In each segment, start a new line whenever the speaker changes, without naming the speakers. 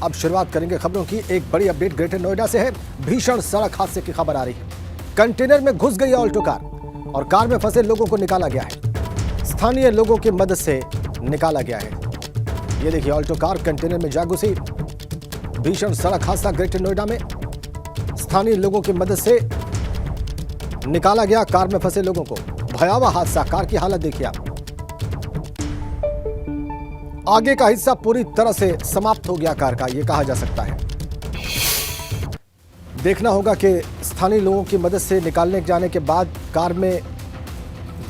अब शुरुआत करेंगे खबरों की। एक बड़ी अपडेट ग्रेटर नोएडा से है। भीषण सड़क हादसे की खबर आ रही है। कंटेनर में घुस गई ऑल्टो कार और कार में फंसे लोगों को निकाला गया है। स्थानीय लोगों की मदद से निकाला गया है। ये देखिए, ऑल्टो कार कंटेनर में जा घुसी। भीषण सड़क हादसा ग्रेटर नोएडा में। स्थानीय लोगों की मदद से निकाला गया कार में फंसे लोगों को। भयावह हादसा, कार की हालत देखिए आप। आगे का हिस्सा पूरी तरह से समाप्त हो गया कार का, यह कहा जा सकता है। देखना होगा कि स्थानीय लोगों की मदद से निकालने जाने के बाद कार में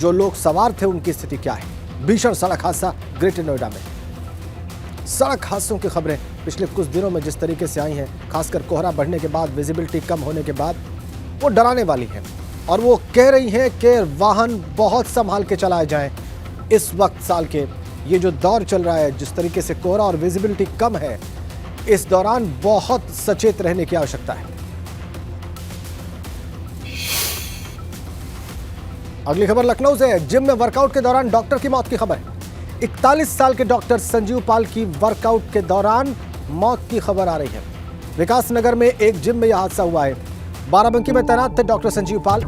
जो लोग सवार थे उनकी स्थिति क्या है। भीषण सड़क हादसा ग्रेटर नोएडा में। सड़क हादसों की खबरें पिछले कुछ दिनों में जिस तरीके से आई हैं, खासकर कोहरा बढ़ने के बाद, विजिबिलिटी कम होने के बाद, वो डराने वाली है। और वो कह रही हैं कि वाहन बहुत संभाल के चलाए जाएं। इस वक्त साल के ये जो दौर चल रहा है, जिस तरीके से कोहरा और विजिबिलिटी कम है, इस दौरान बहुत सचेत रहने की आवश्यकता है। अगली खबर लखनऊ से है। जिम में वर्कआउट के दौरान डॉक्टर की मौत की खबर है। 41 साल के डॉक्टर संजीव पाल की वर्कआउट के दौरान मौत की खबर आ रही है। विकास नगर में एक जिम में यह हादसा हुआ है। बाराबंकी में तैनात थे डॉक्टर संजीव पाल,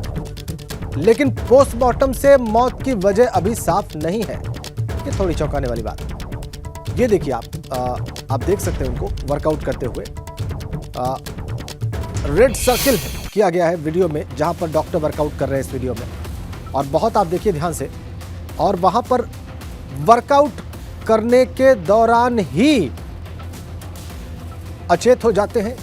लेकिन पोस्टमार्टम से मौत की वजह अभी साफ नहीं है। ये थोड़ी चौंकाने वाली बात। ये देखिए आप देख सकते हैं उनको वर्कआउट करते हुए। रेड सर्किल किया गया है वीडियो में, जहां पर डॉक्टर वर्कआउट कर रहे हैं इस वीडियो में। और बहुत आप देखिए ध्यान से, और वहां पर वर्कआउट करने के दौरान ही अचेत हो जाते हैं,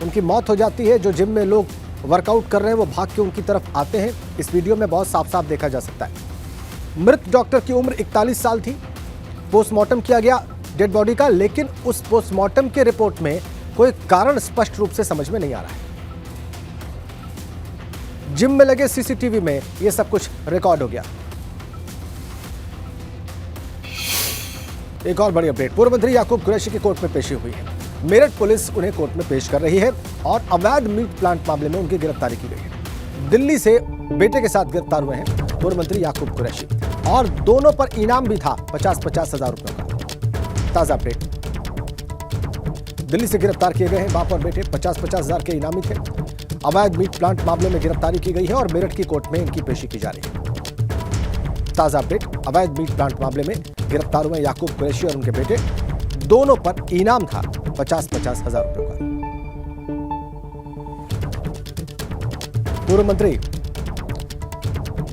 उनकी मौत हो जाती है। जो जिम में लोग वर्कआउट कर रहे हैं वो भाग के उनकी तरफ आते हैं। इस वीडियो में बहुत साफ साफ देखा जा सकता है। मृत डॉक्टर की उम्र 41 साल थी। पोस्टमार्टम किया गया डेड बॉडी का, लेकिन उस पोस्टमार्टम के रिपोर्ट में कोई कारण स्पष्ट रूप से समझ में नहीं आ रहा है। जिम में लगे सीसीटीवी में यह सब कुछ रिकॉर्ड हो गया। एक और बड़ी अपडेट, पूर्व मंत्री याकूब कुरैशी की कोर्ट में पेशी हुई है। मेरठ पुलिस उन्हें कोर्ट में पेश कर रही है और अवैध मीट प्लांट मामले में उनकी गिरफ्तारी की गई है। दिल्ली से बेटे के साथ गिरफ्तार हुए हैं पूर्व मंत्री याकूब कुरैशी, और दोनों पर इनाम भी था 50-50 हजार रुपयों का। ताजा अपडेट, दिल्ली से गिरफ्तार किए गए हैं बाप और बेटे। 50-50 हजार के इनामी थे। अवैध मीट प्लांट मामले में गिरफ्तारी की गई है और मेरठ की कोर्ट में इनकी पेशी की जा रही है। ताजा अपडेट, अवैध मीट प्लांट मामले में गिरफ्तार हुए याकूब कुरैशी और उनके बेटे। दोनों पर इनाम था 50-50 हजार रुपयों का। पूर्व मंत्री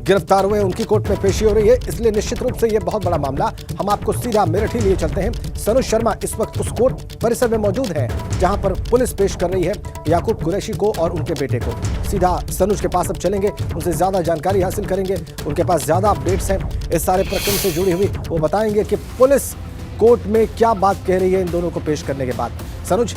गिरफ्तार हुए, उनकी कोर्ट में पेशी हो रही है, इसलिए निश्चित रूप से यह बहुत बड़ा मामला। हम आपको सीधा मेरठ ही लिए चलते हैं। सनुज शर्मा इस वक्त उस कोर्ट परिसर में मौजूद है जहां पर पुलिस पेश कर रही है याकूब कुरैशी को और उनके बेटे को। सीधा सनुज के पास अब चलेंगे, उनसे ज्यादा जानकारी हासिल करेंगे। उनके पास ज्यादा अपडेट्स हैं इस सारे प्रकरण से जुड़ी हुई। वो बताएंगे कि पुलिस कोर्ट में क्या बात कह रही है इन दोनों को पेश करने के बाद। सनुज।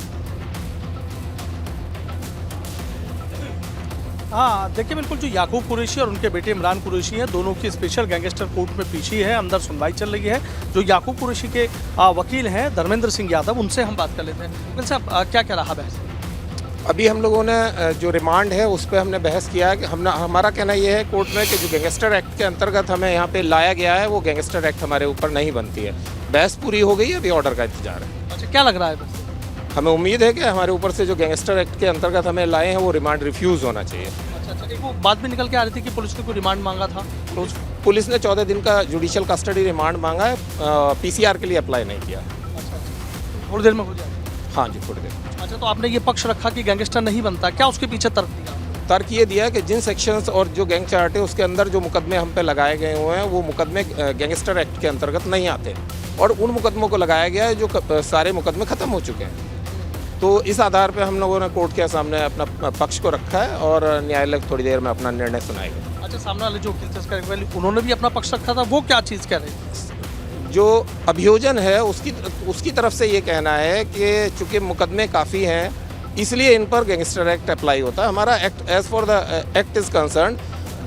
हाँ देखिए, बिल्कुल जो याकूब कुरैशी और उनके बेटे इमरान कुरैशी हैं, दोनों की स्पेशल गैंगस्टर कोर्ट में पेशी है। अंदर सुनवाई चल रही है। जो याकूब कुरैशी के वकील हैं धर्मेंद्र सिंह यादव, उनसे हम बात कर लेते हैं। वकील साहब, क्या क्या रहा बहस?
अभी हम लोगों ने जो रिमांड है उस पर हमने बहस किया है कि हमारा कहना ये है कोर्ट में कि जो गैंगस्टर एक्ट के अंतर्गत हमें यहाँ पे लाया गया है वो गैंगस्टर एक्ट हमारे ऊपर नहीं बनती है। बहस पूरी हो गई है, अभी ऑर्डर का इंतजार है।
अच्छा, क्या लग रहा है?
हमें उम्मीद है कि हमारे ऊपर से जो गैंगस्टर एक्ट के अंतर्गत हमें लाए हैं वो रिमांड रिफ्यूज़ होना चाहिए।
अच्छा, एक वो बात में निकल के आ रही थी कि पुलिस ने कोई रिमांड मांगा था, तो
पुलिस ने 14 दिन का जुडिशियल कस्टडी रिमांड मांगा है। PCR के लिए अप्लाई नहीं किया।
अच्छा, थोड़ी देर में हो जाएगा?
हाँ जी, थोड़ी देर।
अच्छा, तो आपने ये पक्ष रखा कि गैंगस्टर नहीं बनता, क्या उसके पीछे तर्क दिया?
तर्क ये दिया कि जिन सेक्शंस और जो गैंग चार्ट है उसके अंदर जो मुकदमे हम पे लगाए गए हुए हैं वो मुकदमे गैंगस्टर एक्ट के अंतर्गत नहीं आते, और उन मुकदमों को लगाया गया है जो सारे मुकदमे ख़त्म हो चुके हैं। तो इस आधार पे हम लोगों ने कोर्ट के सामने अपना पक्ष को रखा है और न्यायालय थोड़ी देर में अपना निर्णय सुनाएगा।
अच्छा, सामने वाले जो वकील उन्होंने भी अपना पक्ष रखा था, वो क्या चीज़ कह रहे हैं?
जो अभियोजन है उसकी तरफ से ये कहना है कि चूँकि मुकदमे काफ़ी हैं इसलिए इन पर गैंगस्टर एक्ट अप्लाई होता है। हमारा act as for the act is concern,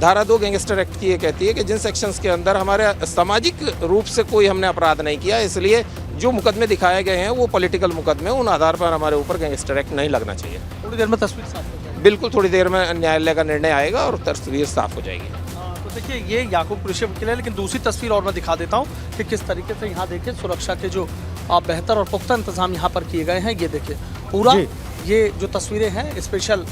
धारा 2 गैंगस्टर एक्ट की ये कहती है कि जिन सेक्शंस के अंदर हमारे सामाजिक रूप से कोई हमने अपराध नहीं किया, इसलिए जो मुकदमे दिखाए गए हैं वो पॉलिटिकल मुकदमे, उन आधार पर हमारे ऊपर गैंगस्टर एक्ट नहीं लगना चाहिए।
थोड़ी देर में तस्वीर साफ हो जाएगी।
बिल्कुल, थोड़ी देर में न्यायालय का निर्णय आएगा और तस्वीर साफ हो जाएगी।
तो देखिए, ये याकूब कुरैशी वकील है, लेकिन दूसरी तस्वीर और मैं दिखा देता हूँ कि किस तरीके से यहाँ देखिए सुरक्षा के जो बेहतर और पुख्ता इंतजाम यहाँ पर किए गए हैं। ये देखिए पूरा
जी।
ये जो तस्वीरें हैं स्पेशल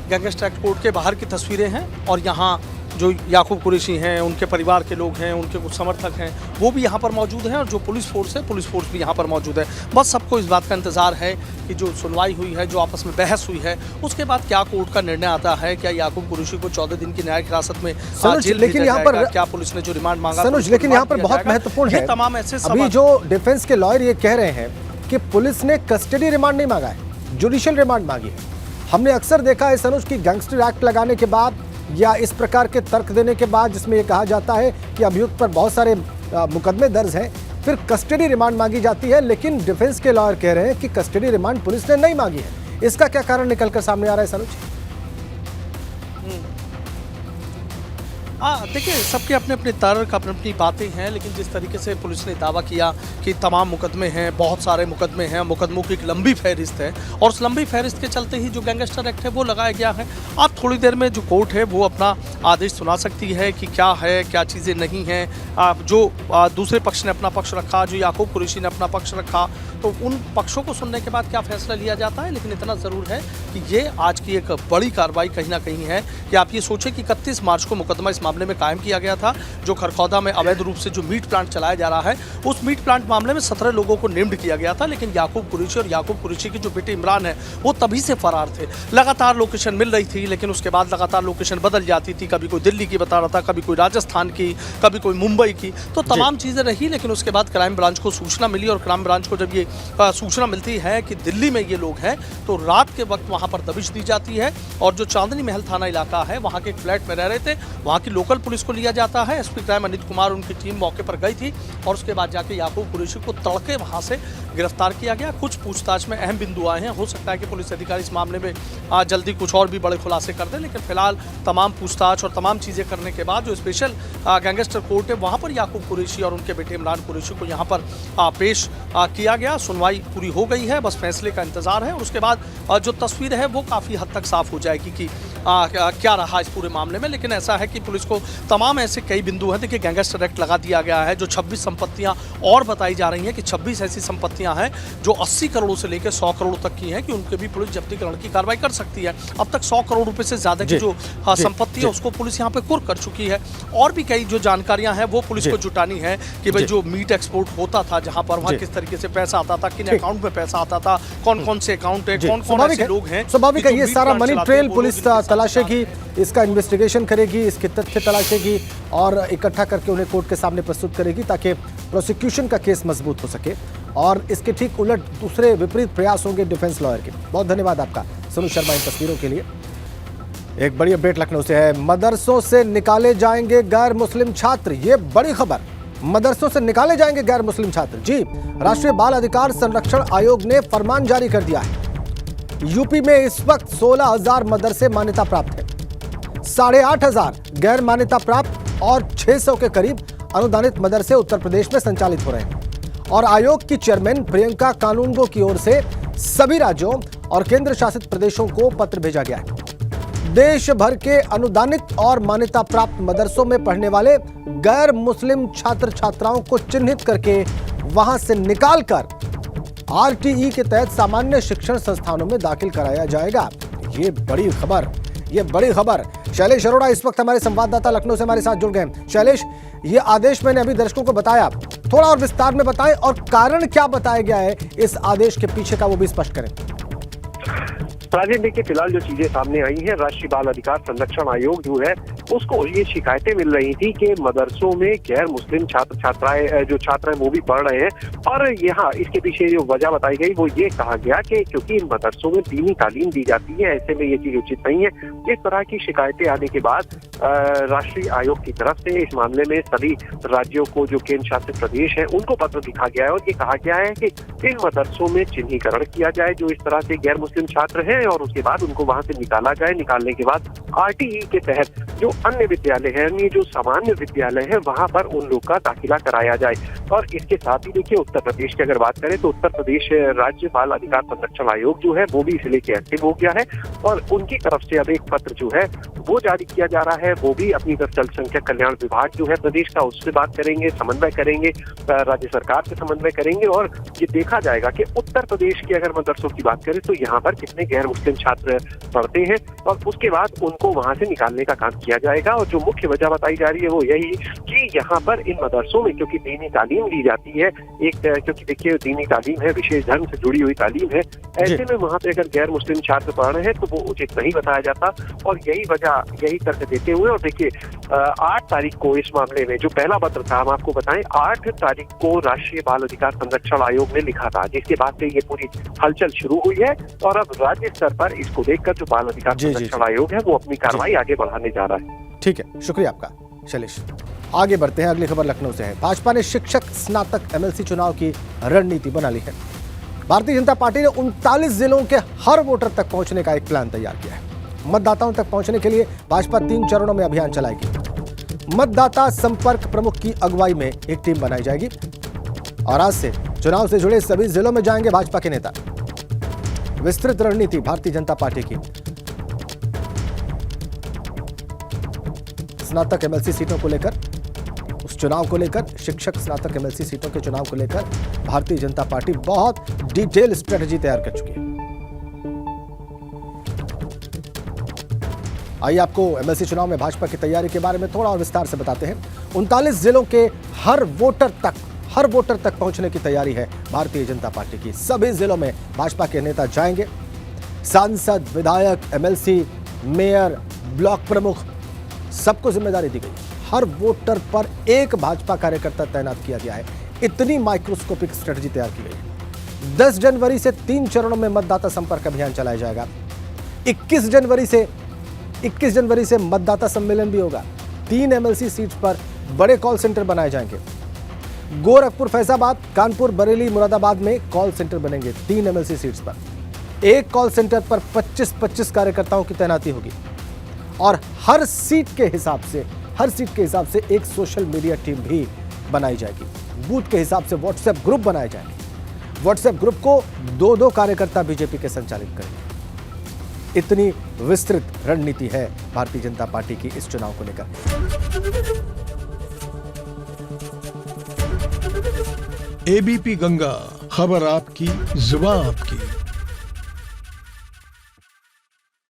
गैंगस्टर एक्ट कोर्ट के बाहर की तस्वीरें हैं और यहाँ जो याकूब कुरैशी हैं, उनके परिवार के लोग हैं, उनके कुछ समर्थक हैं, वो भी यहाँ पर मौजूद हैं और जो पुलिस फोर्स है, पुलिस फोर्स भी यहाँ पर मौजूद है। बस सबको इस बात का इंतजार है कि जो सुनवाई हुई है, जो आपस में बहस हुई है, उसके बाद क्या कोर्ट का निर्णय आता है। क्या याकूब कुरैशी को 14 दिन की न्यायिक हिरासत में जेल
लेकिन
भेजा
यहाँ पर
जाएगा? क्या पुलिस ने जो रिमांड मांगा
सनुज, लेकिन यहाँ पर बहुत महत्वपूर्ण है,
तमाम ऐसे
अभी जो डिफेंस के लॉयर ये कह रहे हैं कि पुलिस ने कस्टडी रिमांड नहीं मांगा है, जुडिशियल रिमांड मांगी है। हमने अक्सर देखा है सनुज की गैंगस्टर एक्ट लगाने के बाद या इस प्रकार के तर्क देने के बाद जिसमें यह कहा जाता है कि अभियुक्त पर बहुत सारे मुकदमे दर्ज हैं, फिर कस्टडी रिमांड मांगी जाती है, लेकिन डिफेंस के लॉयर कह रहे हैं कि कस्टडी रिमांड पुलिस ने नहीं मांगी है। इसका क्या कारण निकलकर सामने आ रहा है सनुज?
देखिए सबके अपने अपने तर्क, अपनी अपनी बातें हैं, लेकिन जिस तरीके से पुलिस ने दावा किया कि तमाम मुकदमे हैं, बहुत सारे मुकदमे हैं, मुकदमों की एक लंबी फहरिस्त है और उस लंबी फहरिस्त के चलते ही जो गैंगस्टर एक्ट है वो लगाया गया है। अब थोड़ी देर में जो कोर्ट है वो अपना आदेश सुना सकती है कि क्या है, क्या चीज़ें नहीं हैं। जो दूसरे पक्ष ने अपना पक्ष रखा, जो याकूब कुरैशी ने अपना पक्ष रखा, तो उन पक्षों को सुनने के बाद क्या फैसला लिया जाता है। लेकिन इतना ज़रूर है कि ये आज की एक बड़ी कार्रवाई कहीं ना कहीं है कि आप ये सोचें कि 31 मार्च को मुकदमा इस मामले में कायम किया गया था, जो खरखौदा में अवैध रूप से जो मीट प्लांट चलाया जा रहा है, उस मीट प्लांट मामले में 17 लोगों को नेम्ड किया गया था। लेकिन याकूब कुरैशी और याकूब कुरैशी के जो बेटे इमरान है वो तभी से फरार थे। लगातार लोकेशन मिल रही थी, लेकिन उसके बाद लगातार लोकेशन बदल जाती थी। कभी कोई दिल्ली की बता रहा था, कभी कोई राजस्थान की, कभी कोई मुंबई की, तो तमाम चीज़ें रही। लेकिन उसके बाद क्राइम ब्रांच को सूचना मिली और क्राइम ब्रांच को जब ये सूचना मिलती है कि दिल्ली में ये लोग हैं, तो रात के वक्त वहाँ पर दबिश दी जाती है और जो चांदनी महल थाना इलाका है वहाँ के एक फ्लैट में रह रहे थे, वहाँ की लोकल पुलिस को लिया जाता है। एसपी क्राइम अनित कुमार, उनकी टीम मौके पर गई थी और उसके बाद जाके याकूब कुरैशी को तड़के वहाँ से गिरफ्तार किया गया। कुछ पूछताछ में अहम बिंदु आए हैं, हो सकता है कि पुलिस अधिकारी इस मामले में जल्दी कुछ और भी बड़े खुलासे कर दें, लेकिन फिलहाल तमाम पूछताछ और तमाम चीज़ें करने के बाद जो स्पेशल गैंगस्टर कोर्ट है वहाँ पर याकूब कुरैशी और उनके बेटे इमरान कुरैशी को यहाँ पर पेश किया गया। सुनवाई पूरी हो गई है, बस फैसले का इंतजार है और उसके बाद जो तस्वीर है वो काफ़ी हद तक साफ हो जाएगी कि क्या रहा इस पूरे मामले में। लेकिन ऐसा है कि पुलिस को तमाम ऐसे कई बिंदु हैं। देखिए गैंगस्टर एक्ट लगा दिया गया है, जो 26 संपत्तियां और बताई जा रही हैं कि 26 ऐसी संपत्तियां हैं जो 80 करोड़ से लेकर 100 करोड़ तक की हैं कि उनके भी पुलिस जब्तीकरण की कार्रवाई कर सकती है। अब तक 100 करोड़ रुपए से ज्यादा की जो संपत्ति है उसको पुलिस यहाँ पे कुर्क कर चुकी है। और भी कई जो जानकारियां हैं वो पुलिस को जुटानी है कि भाई जो मीट एक्सपोर्ट होता था जहाँ पर, वहाँ किस तरीके से पैसा आता था, किन अकाउंट में पैसा आता था, कौन कौन से अकाउंट है, कौन कौन ऐसे लोग हैं।
स्वाभाविक है, ये सारा मनी ट्रेल पुलिस तलाशेगी, इसका इन्वेस्टिगेशन करेगी, इसके तथ्य तलाशेगी और इकट्ठा करके उन्हें कोर्ट के सामने प्रस्तुत करेगी ताकि प्रोसिक्यूशन का केस मजबूत हो सके और इसके ठीक उलट दूसरे विपरीत प्रयास होंगे डिफेंस लॉयर के। बहुत धन्यवाद आपका सनुज शर्मा इन तस्वीरों के लिए। एक बड़ी अपडेट लखनऊ से है, मदरसों से निकाले जाएंगे गैर मुस्लिम छात्र, ये बड़ी खबर। मदरसों से निकाले जाएंगे गैर मुस्लिम छात्र। जी, राष्ट्रीय बाल अधिकार संरक्षण आयोग ने फरमान जारी कर दिया है। यूपी में इस वक्त 16,000 मदरसे मान्यता प्राप्त है, 8,500 गैर मान्यता प्राप्त और 600 के करीब अनुदानित मदरसे उत्तर प्रदेश में संचालित हो रहे हैं। और आयोग की चेयरमैन प्रियंका कानूनगो की ओर से सभी राज्यों और केंद्र शासित प्रदेशों को पत्र भेजा गया है। देश भर के अनुदानित और मान्यता प्राप्त मदरसों में पढ़ने वाले गैर मुस्लिम छात्र छात्राओं को चिन्हित करके वहां से निकालकर आरटीई के तहत सामान्य शिक्षण संस्थानों में दाखिल कराया जाएगा। ये बड़ी खबर, ये बड़ी खबर। शैलेश अरोड़ा इस वक्त हमारे संवाददाता लखनऊ से हमारे साथ जुड़ गए। शैलेश, ये आदेश मैंने अभी दर्शकों को बताया, थोड़ा और विस्तार में बताएं और कारण क्या बताया गया है इस आदेश के पीछे का वो भी स्पष्ट करें।
राजेंद्र, देखिए फिलहाल जो चीजें सामने आई हैं, राष्ट्रीय बाल अधिकार संरक्षण आयोग जो है उसको ये शिकायतें मिल रही थी कि मदरसों में गैर मुस्लिम छात्र छात्राएं जो छात्र हैं वो भी पढ़ रहे हैं। और यहाँ इसके पीछे जो वजह बताई गई वो ये कहा गया कि क्योंकि इन मदरसों में दीनी तालीम दी जाती है, ऐसे में ये चीज उचित नहीं है। इस तरह की शिकायतें आने के बाद राष्ट्रीय आयोग की तरफ से इस मामले में सभी राज्यों को, जो केंद्र शासित प्रदेश है, उनको पत्र लिखा गया है और ये कहा गया है कि इन मदरसों में चिन्हीकरण किया जाए जो इस तरह से गैर मुस्लिम छात्र हैं और उसके बाद उनको वहां से निकाला जाए। निकालने के बाद आरटीई के तहत जो अन्य विद्यालय है, अन्य जो सामान्य विद्यालय है, वहां पर उन लोग का दाखिला कराया जाए। और इसके साथ ही देखिए उत्तर प्रदेश की अगर बात करें तो उत्तर प्रदेश राज्य बाल अधिकार संरक्षण आयोग जो है वो भी इसे लेके एक्टिव हो गया है और उनकी तरफ से अब एक पत्र जो है वो जारी किया जा रहा है। वो भी अपनी तरफ अल्पसंख्यक कल्याण विभाग जो है प्रदेश का, उससे बात करेंगे, समन्वय करेंगे, राज्य सरकार से समन्वय करेंगे और ये देखा जाएगा कि उत्तर प्रदेश के अगर मदरसों की बात करें तो यहाँ पर कितने गैर मुस्लिम छात्र पढ़ते हैं और उसके बाद उनको वहां से निकालने का काम किया जाएगा। और जो मुख्य वजह बताई जा रही है वो यही कि यहाँ पर इन मदरसों में क्योंकि दीनी तालीम दी जाती है, एक क्योंकि देखिए दीनी तालीम है, विशेष धर्म से जुड़ी हुई तालीम है, ऐसे में वहाँ पे अगर गैर मुस्लिम छात्र पढ़ रहे हैं तो वो उचित नहीं बताया जाता। और यही वजह, यही तर्क देते हुए, और देखिए 8 तारीख को इस मामले में जो पहला पत्र था, हम आपको बताएं 8 तारीख को राष्ट्रीय बाल अधिकार संरक्षण आयोग ने लिखा था, जिसके बाद से ये पूरी हलचल शुरू हुई है और अब राज्य स्तर पर इसको देखकर जो बाल अधिकार संरक्षण आयोग है वो अपनी कार्रवाई आगे बढ़ाने जा रहा है।
ठीक है, शुक्रिया आपका शैलेश। आगे बढ़ते हैं, अगली खबर लखनऊ से है। भाजपा ने शिक्षक स्नातक एमएलसी चुनाव की रणनीति बना ली है। भारतीय जनता पार्टी ने 39 जिलों के हर वोटर तक पहुंचने का एक प्लान तैयार किया है। मतदाताओं तक पहुंचने के लिए भाजपा 3 चरणों में अभियान चलाएगी। मतदाता संपर्क प्रमुख की अगुवाई में एक टीम बनाई जाएगी और आज से चुनाव से जुड़े सभी जिलों में जाएंगे भाजपा के नेता। विस्तृत रणनीति भारतीय जनता पार्टी की स्नातक एमएलसी सीटों को लेकर, उस चुनाव को लेकर, शिक्षक स्नातक एमएलसी सीटों के चुनाव को लेकर भारतीय जनता पार्टी बहुत डिटेल स्ट्रेटजी तैयार कर चुकी है। आइए आपको एमएलसी चुनाव में भाजपा की तैयारी के बारे में थोड़ा और विस्तार से बताते हैं। 39 जिलों के हर वोटर तक पहुंचने की तैयारी है भारतीय जनता पार्टी की। सभी जिलों में भाजपा के नेता जाएंगे। सांसद, विधायक, एमएलसी, मेयर, ब्लॉक प्रमुख, सबको जिम्मेदारी दी गई। हर वोटर पर एक भाजपा कार्यकर्ता तैनात किया गया है। इतनी माइक्रोस्कोपिक स्ट्रेटजी तैयार की गई है। 10 जनवरी से 3 चरणों में मतदाता संपर्क अभियान चलाया जाएगा। 21 जनवरी से मतदाता सम्मेलन भी होगा। 3 एमएलसी सीट पर बड़े कॉल सेंटर बनाए जाएंगे। गोरखपुर, फैजाबाद, कानपुर, बरेली, मुरादाबाद में कॉल सेंटर बनेंगे 3 एमएलसी सीट्स पर। एक कॉल सेंटर पर 25-25 कार्यकर्ताओं की तैनाती होगी और हर सीट के हिसाब से एक सोशल मीडिया टीम भी बनाई जाएगी। बूथ के हिसाब से व्हाट्सएप ग्रुप बनाए जाएंगे। व्हाट्सएप ग्रुप को 2-2 कार्यकर्ता बीजेपी के संचालित करेंगे। इतनी विस्तृत रणनीति है भारतीय जनता पार्टी की इस चुनाव को लेकर।
एबीपी गंगा, खबर आपकी, जुबान आपकी।